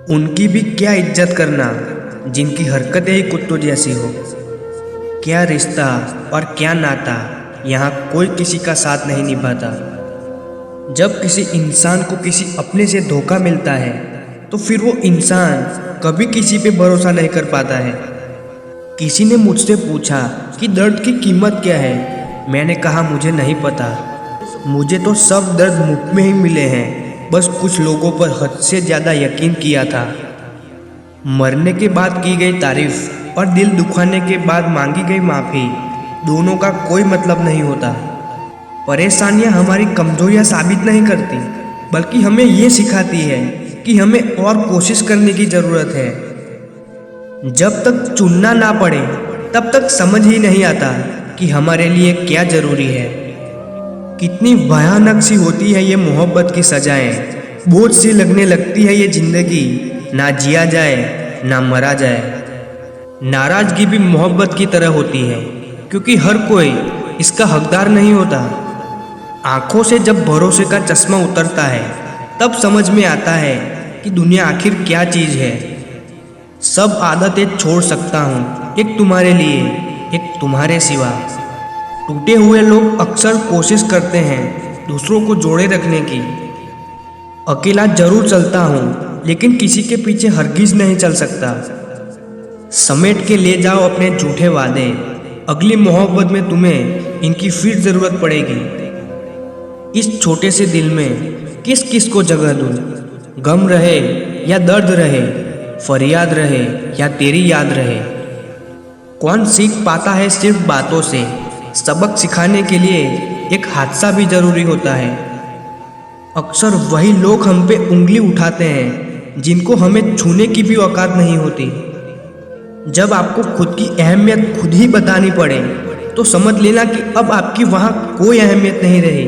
उनकी भी क्या इज्जत करना जिनकी हरकतें ही कुत्तों जैसी हो। क्या रिश्ता और क्या नाता, यहाँ कोई किसी का साथ नहीं निभाता। जब किसी इंसान को किसी अपने से धोखा मिलता है तो फिर वो इंसान कभी किसी पे भरोसा नहीं कर पाता है। किसी ने मुझसे पूछा कि दर्द की कीमत क्या है। मैंने कहा मुझे नहीं पता, मुझे तो सब दर्द मुफ्त में ही मिले हैं, बस कुछ लोगों पर हद से ज़्यादा यकीन किया था। मरने के बाद की गई तारीफ और दिल दुखाने के बाद मांगी गई माफ़ी, दोनों का कोई मतलब नहीं होता। परेशानियां हमारी कमजोरियां साबित नहीं करती, बल्कि हमें ये सिखाती है कि हमें और कोशिश करने की ज़रूरत है। जब तक चुनना ना पड़े तब तक समझ ही नहीं आता कि हमारे लिए क्या ज़रूरी है। कितनी भयानक सी होती है ये मोहब्बत की सजाएं, बोझ सी लगने लगती है ये ज़िंदगी, ना जिया जाए ना मरा जाए। नाराज़गी भी मोहब्बत की तरह होती है, क्योंकि हर कोई इसका हकदार नहीं होता। आंखों से जब भरोसे का चश्मा उतरता है तब समझ में आता है कि दुनिया आखिर क्या चीज़ है। सब आदतें छोड़ सकता हूँ, एक तुम्हारे लिए, एक तुम्हारे सिवा। टूटे हुए लोग अक्सर कोशिश करते हैं दूसरों को जोड़े रखने की। अकेला जरूर चलता हूँ, लेकिन किसी के पीछे हरगिज नहीं चल सकता। समेट के ले जाओ अपने झूठे वादे, अगली मोहब्बत में तुम्हें इनकी फिर ज़रूरत पड़ेगी। इस छोटे से दिल में किस किस को जगह दूँ, गम रहे या दर्द रहे, फरियाद रहे या तेरी याद रहे। कौन सीख पाता है सिर्फ बातों से, सबक सिखाने के लिए एक हादसा भी ज़रूरी होता है। अक्सर वही लोग हम पे उंगली उठाते हैं जिनको हमें छूने की भी औकात नहीं होती। जब आपको खुद की अहमियत खुद ही बतानी पड़े तो समझ लेना कि अब आपकी वहाँ कोई अहमियत नहीं रही।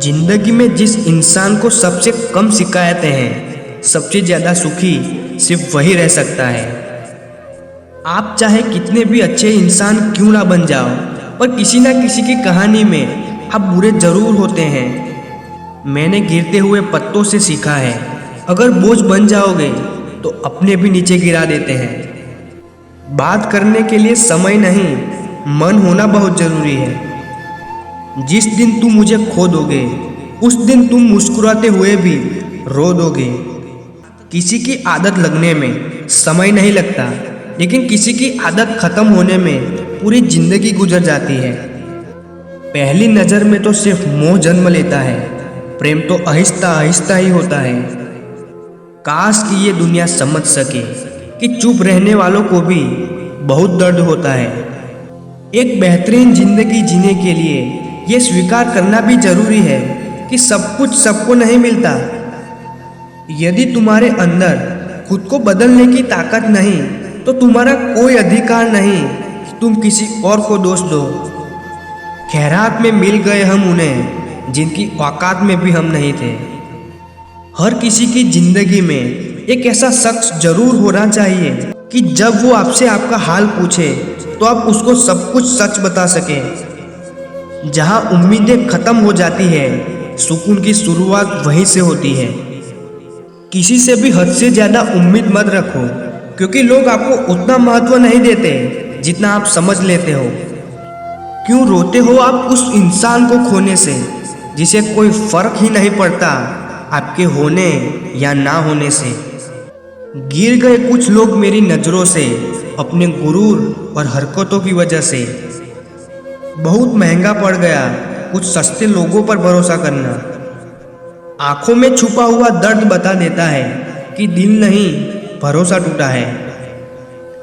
जिंदगी में जिस इंसान को सबसे कम शिकायतें हैं, सबसे ज़्यादा सुखी सिर्फ वही रह सकता है। आप चाहे कितने भी अच्छे इंसान क्यों ना बन जाओ, पर किसी ना किसी की कहानी में आप बुरे जरूर होते हैं। मैंने गिरते हुए पत्तों से सीखा है, अगर बोझ बन जाओगे तो अपने भी नीचे गिरा देते हैं। बात करने के लिए समय नहीं, मन होना बहुत ज़रूरी है। जिस दिन तुम मुझे खो दोगे उस दिन तुम मुस्कुराते हुए भी रो दोगे। किसी की आदत लगने में समय नहीं लगता, लेकिन किसी की आदत खत्म होने में पूरी जिंदगी गुजर जाती है। पहली नज़र में तो सिर्फ मोह जन्म लेता है, प्रेम तो आहिस्ता आहिस्ता ही होता है। काश कि ये दुनिया समझ सके कि चुप रहने वालों को भी बहुत दर्द होता है। एक बेहतरीन जिंदगी जीने के लिए ये स्वीकार करना भी जरूरी है कि सब कुछ सबको नहीं मिलता। यदि तुम्हारे अंदर खुद को बदलने की ताकत नहीं तो तुम्हारा कोई अधिकार नहीं कि तुम किसी और को दोष दो। खैरात में मिल गए हम उन्हें जिनकी औकात में भी हम नहीं थे। हर किसी की जिंदगी में एक ऐसा शख्स जरूर होना चाहिए कि जब वो आपसे आपका हाल पूछे तो आप उसको सब कुछ सच बता सकें। जहाँ उम्मीदें खत्म हो जाती है, सुकून की शुरुआत वहीं से होती है। किसी से भी हद से ज़्यादा उम्मीद मत रखो, क्योंकि लोग आपको उतना महत्व नहीं देते जितना आप समझ लेते हो। क्यों रोते हो आप उस इंसान को खोने से जिसे कोई फर्क ही नहीं पड़ता आपके होने या ना होने से। गिर गए कुछ लोग मेरी नज़रों से अपने गुरूर और हरकतों की वजह से। बहुत महंगा पड़ गया कुछ सस्ते लोगों पर भरोसा करना। आंखों में छुपा हुआ दर्द बता देता है कि दिल नहीं, भरोसा टूटा है।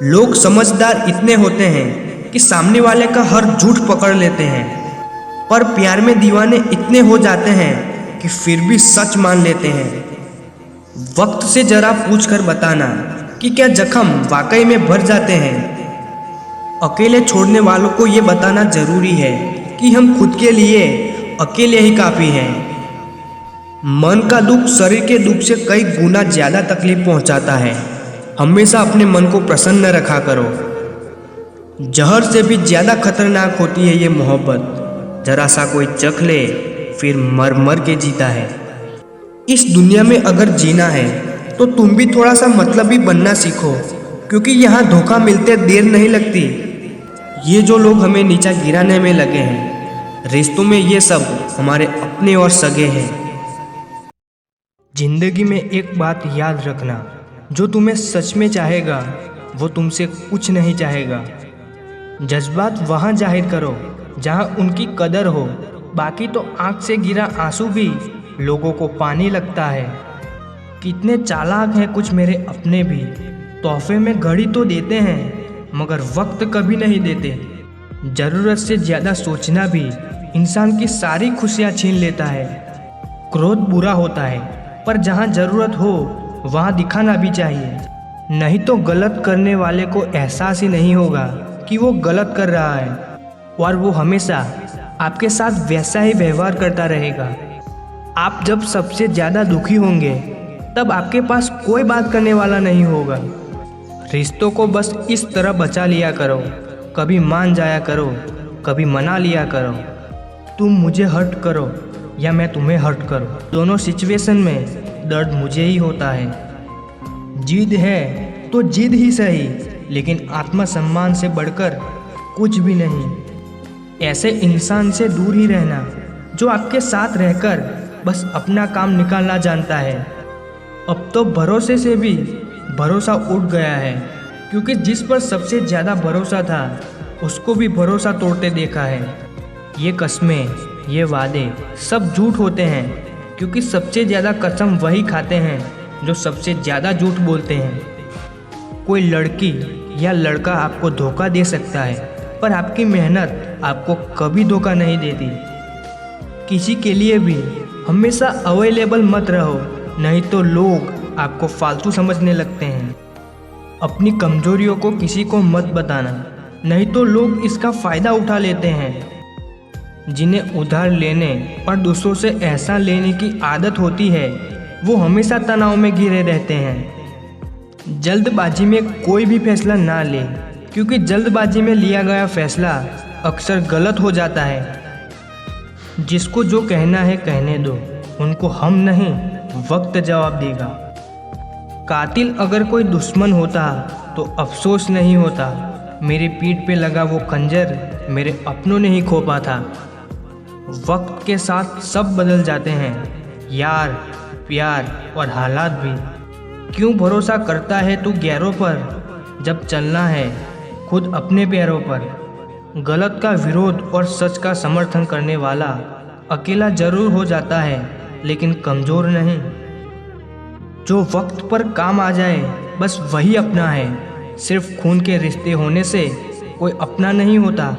लोग समझदार इतने होते हैं कि सामने वाले का हर झूठ पकड़ लेते हैं, पर प्यार में दीवाने इतने हो जाते हैं कि फिर भी सच मान लेते हैं। वक्त से जरा पूछकर बताना कि क्या जख्म वाकई में भर जाते हैं। अकेले छोड़ने वालों को ये बताना जरूरी है कि हम खुद के लिए अकेले ही काफ़ी हैं। मन का दुख शरीर के दुख से कई गुना ज़्यादा तकलीफ पहुंचाता है। हमेशा अपने मन को प्रसन्न रखा करो। जहर से भी ज़्यादा खतरनाक होती है ये मोहब्बत। जरा सा कोई चख ले फिर मर मर के जीता है। इस दुनिया में अगर जीना है तो तुम भी थोड़ा सा मतलबी बनना सीखो, क्योंकि यहाँ धोखा मिलते देर नहीं लगती। ये जो लोग हमें नीचा गिराने में लगे हैं, रिश्तों में ये सब हमारे अपने और सगे हैं। जिंदगी में एक बात याद रखना, जो तुम्हें सच में चाहेगा वो तुमसे कुछ नहीं चाहेगा। जज्बात वहाँ जाहिर करो जहाँ उनकी कदर हो, बाकी तो आँख से गिरा आंसू भी लोगों को पानी लगता है। कितने चालाक हैं कुछ मेरे अपने भी, तोहफे में घड़ी तो देते हैं मगर वक्त कभी नहीं देते। ज़रूरत से ज़्यादा सोचना भी इंसान की सारी खुशियाँ छीन लेता है। क्रोध बुरा होता है, पर जहाँ ज़रूरत हो वहाँ दिखाना भी चाहिए, नहीं तो गलत करने वाले को एहसास ही नहीं होगा कि वो गलत कर रहा है, और वो हमेशा आपके साथ वैसा ही व्यवहार करता रहेगा। आप जब सबसे ज़्यादा दुखी होंगे तब आपके पास कोई बात करने वाला नहीं होगा। रिश्तों को बस इस तरह बचा लिया करो, कभी मान जाया करो, कभी मना लिया करो। तुम मुझे हर्ट करो या मैं तुम्हें हर्ट करूं, दोनों सिचुएशन में दर्द मुझे ही होता है। जिद है तो जिद ही सही, लेकिन आत्मसम्मान से बढ़कर कुछ भी नहीं। ऐसे इंसान से दूर ही रहना जो आपके साथ रहकर बस अपना काम निकालना जानता है। अब तो भरोसे से भी भरोसा उठ गया है, क्योंकि जिस पर सबसे ज़्यादा भरोसा था उसको भी भरोसा तोड़ते देखा है। ये कस्में, ये वादे सब झूठ होते हैं, क्योंकि सबसे ज़्यादा कसम वही खाते हैं जो सबसे ज़्यादा झूठ बोलते हैं। कोई लड़की या लड़का आपको धोखा दे सकता है, पर आपकी मेहनत आपको कभी धोखा नहीं देती। किसी के लिए भी हमेशा अवेलेबल मत रहो, नहीं तो लोग आपको फालतू समझने लगते हैं। अपनी कमजोरियों को किसी को मत बताना, नहीं तो लोग इसका फ़ायदा उठा लेते हैं। जिन्हें उधार लेने और दूसरों से एहसान लेने की आदत होती है वो हमेशा तनाव में घिरे रहते हैं। जल्दबाजी में कोई भी फैसला ना ले, क्योंकि जल्दबाजी में लिया गया फैसला अक्सर गलत हो जाता है। जिसको जो कहना है कहने दो, उनको हम नहीं वक्त जवाब देगा। कातिल अगर कोई दुश्मन होता तो अफसोस नहीं होता, मेरी पीठ पे लगा वो खंजर मेरे अपनों ने ही खोपा था। वक्त के साथ सब बदल जाते हैं, यार, प्यार और हालात भी। क्यों भरोसा करता है तू गैरों पर, जब चलना है खुद अपने पैरों पर। गलत का विरोध और सच का समर्थन करने वाला अकेला जरूर हो जाता है, लेकिन कमज़ोर नहीं। जो वक्त पर काम आ जाए बस वही अपना है। सिर्फ खून के रिश्ते होने से कोई अपना नहीं होता।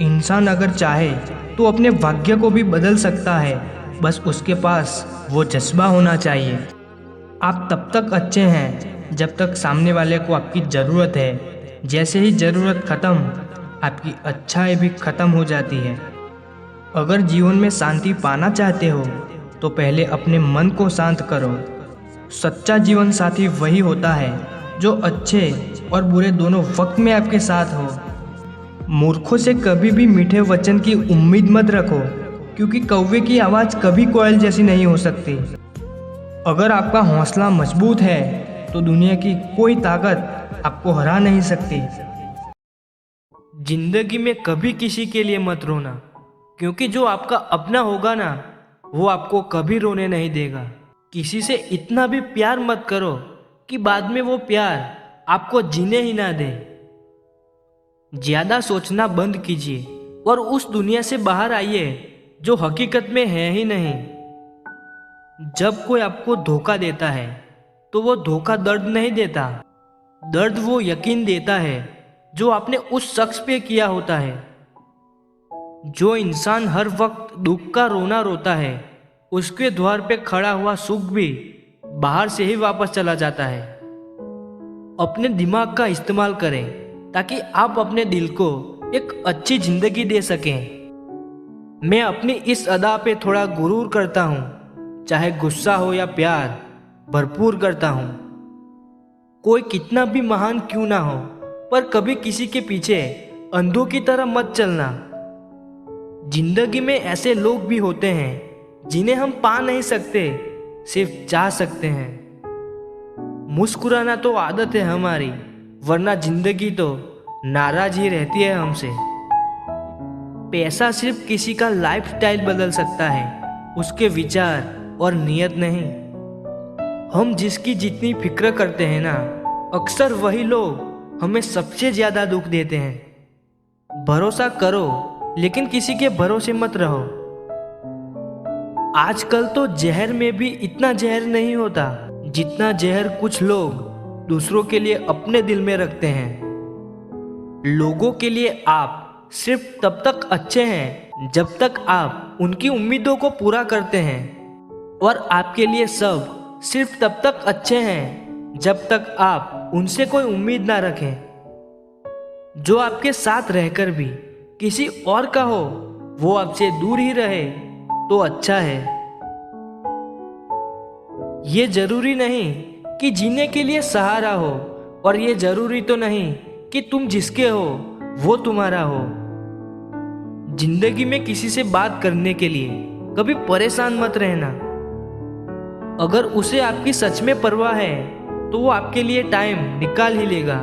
इंसान अगर चाहे तो अपने भाग्य को भी बदल सकता है, बस उसके पास वो जज्बा होना चाहिए। आप तब तक अच्छे हैं जब तक सामने वाले को आपकी ज़रूरत है। जैसे ही ज़रूरत ख़त्म, आपकी अच्छाई भी ख़त्म हो जाती है। अगर जीवन में शांति पाना चाहते हो तो पहले अपने मन को शांत करो। सच्चा जीवन साथी वही होता है जो अच्छे और बुरे दोनों वक्त में आपके साथ हो। मूर्खों से कभी भी मीठे वचन की उम्मीद मत रखो, क्योंकि कौवे की आवाज़ कभी कोयल जैसी नहीं हो सकती। अगर आपका हौसला मजबूत है तो दुनिया की कोई ताकत आपको हरा नहीं सकती। जिंदगी में कभी किसी के लिए मत रोना, क्योंकि जो आपका अपना होगा ना, वो आपको कभी रोने नहीं देगा। किसी से इतना भी प्यार मत करो कि बाद में वो प्यार आपको जीने ही ना दे। ज्यादा सोचना बंद कीजिए और उस दुनिया से बाहर आइए जो हकीकत में है ही नहीं। जब कोई आपको धोखा देता है तो वो धोखा दर्द नहीं देता, दर्द वो यकीन देता है जो आपने उस शख्स पे किया होता है। जो इंसान हर वक्त दुख का रोना रोता है, उसके द्वार पे खड़ा हुआ सुख भी बाहर से ही वापस चला जाता है। अपने दिमाग का इस्तेमाल करें ताकि आप अपने दिल को एक अच्छी जिंदगी दे सकें। मैं अपनी इस अदा पे थोड़ा गुरूर करता हूँ, चाहे गुस्सा हो या प्यार भरपूर करता हूँ। कोई कितना भी महान क्यों ना हो, पर कभी किसी के पीछे अंधों की तरह मत चलना। जिंदगी में ऐसे लोग भी होते हैं जिन्हें हम पा नहीं सकते, सिर्फ चाह सकते हैं। मुस्कुराना तो आदत है हमारी, वरना जिंदगी तो नाराज ही रहती है हमसे। पैसा सिर्फ किसी का लाइफस्टाइल बदल सकता है, उसके विचार और नियत नहीं। हम जिसकी जितनी फिक्र करते हैं ना, अक्सर वही लोग हमें सबसे ज्यादा दुख देते हैं। भरोसा करो, लेकिन किसी के भरोसे मत रहो। आजकल तो जहर में भी इतना जहर नहीं होता जितना जहर कुछ लोग दूसरों के लिए अपने दिल में रखते हैं। लोगों के लिए आप सिर्फ तब तक अच्छे हैं जब तक आप उनकी उम्मीदों को पूरा करते हैं, और आपके लिए सब सिर्फ तब तक अच्छे हैं जब तक आप उनसे कोई उम्मीद ना रखें। जो आपके साथ रहकर भी किसी और का हो, वो आपसे दूर ही रहे तो अच्छा है। ये जरूरी नहीं कि जीने के लिए सहारा हो, और ये जरूरी तो नहीं कि तुम जिसके हो वो तुम्हारा हो। जिंदगी में किसी से बात करने के लिए कभी परेशान मत रहना। अगर उसे आपकी सच में परवाह है तो वो आपके लिए टाइम निकाल ही लेगा।